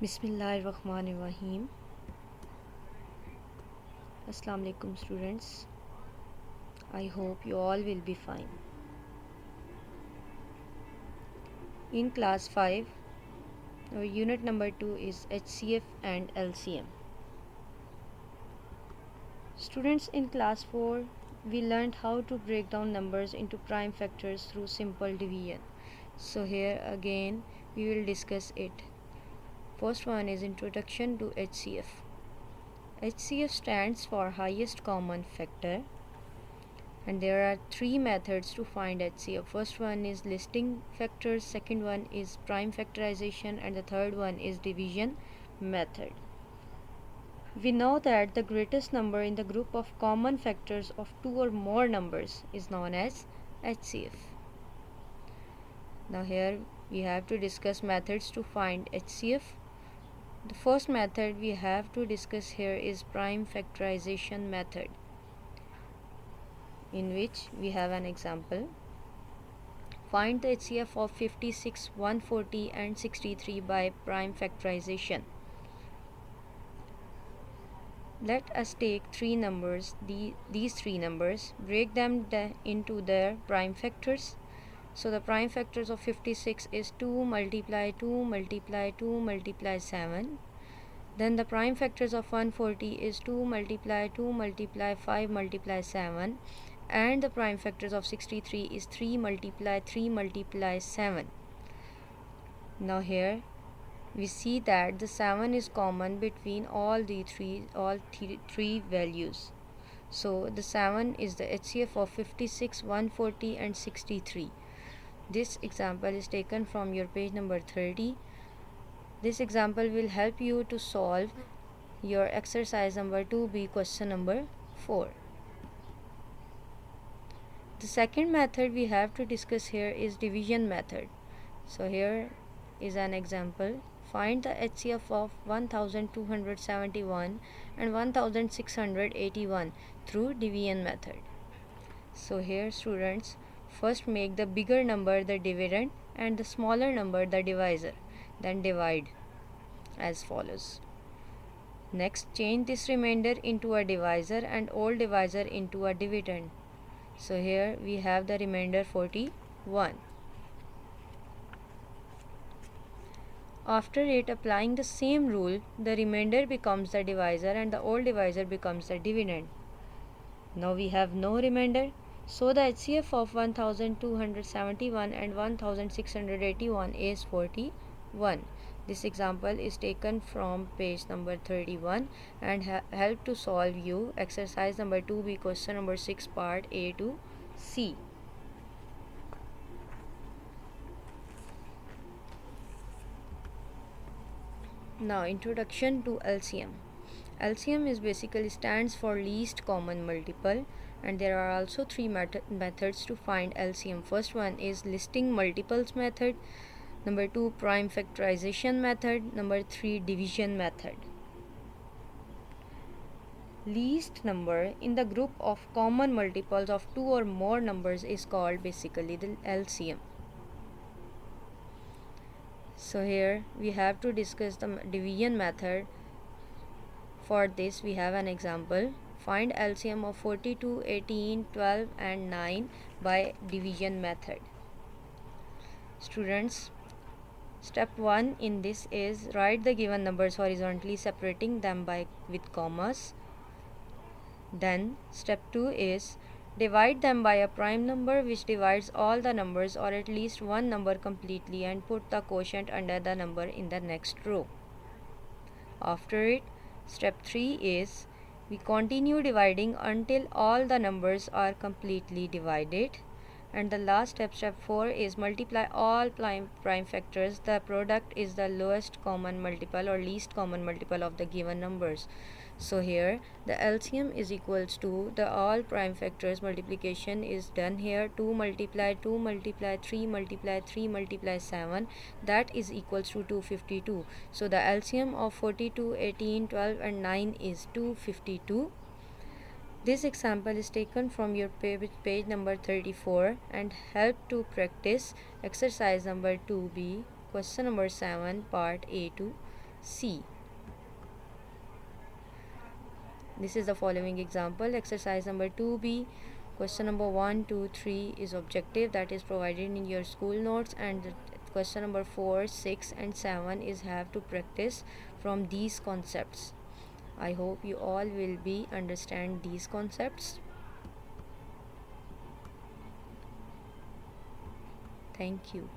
Bismillahirrahmanirrahim. Assalamu alaikum students. I hope you all will be fine. In class 5, our unit number 2 is HCF and LCM. Students, in class 4, we learned how to break down numbers into prime factors through simple division. So here again we will discuss it. First one is Introduction to HCF. HCF stands for highest common factor, and there are three methods to find HCF. First one is listing factors, second one is prime factorization, and the third one is division method. We know that the greatest number in the group of common factors of two or more numbers is known as HCF. Now here we have to discuss methods to find HCF. The first method we have to discuss here is prime factorization method, in which we have an example. Find the HCF of 56, 140 and 63 by prime factorization. Let us take three numbers, these three numbers, break them into their prime factors. So the prime factors of 56 is 2 multiply 2 multiply 2 multiply 7. Then the prime factors of 140 is 2 multiply 2 multiply 5 multiply 7. And the prime factors of 63 is 3 multiply 3 multiply 7. Now here we see that the 7 is common between all three values. So the 7 is the HCF of 56, 140 and 63. This example is taken from your page number 30. This example will help you to solve your exercise number 2B, question number 4. The second method we have to discuss here is division method. So here is an example. Find the HCF of 1271 and 1681 through division method. So here students, first make the bigger number the dividend and the smaller number the divisor, then divide as follows. Next, change this remainder into a divisor and all divisor into a dividend. So here we have the remainder 41. After it, applying the same rule, the remainder becomes the divisor and the old divisor becomes the dividend. Now we have no remainder, so the HCF of 1271 and 1681 is 41. This example is taken from page number 31 and help to solve you exercise number 2B, question number 6, part A to C. Now, introduction to LCM. LCM is basically stands for least common multiple, and there are also three methods to find LCM. First one is listing multiples method, number 2 prime factorization method, number 3 division method. Least number in the group of common multiples of two or more numbers is called basically the LCM. So here we have to discuss the division method. For this we have an example. Find LCM of 42, 18, 12 and 9 by division method. Students, step 1 in this is write the given numbers horizontally, separating them with commas. Then step 2 is divide them by a prime number which divides all the numbers or at least one number completely and put the quotient under the number in the next row. After it, step 3 is we continue dividing until all the numbers are completely divided. And the last step, step 4, is multiply all prime factors. The product is the lowest common multiple or least common multiple of the given numbers. So here the LCM is equals to the all prime factors multiplication is done here. 2 multiply 2 multiply 3 multiply 3 multiply 7, that is equals to 252. So the LCM of 42, 18, 12 and 9 is 252. This example is taken from your page number 34 and help to practice exercise number 2B, question number 7, part A to C. This is the following example. Exercise number 2B. Question number 1, 2, 3 is objective that is provided in your school notes, and question number 4, 6 and 7 is have to practice from these concepts. I hope you all will be understand these concepts. Thank you.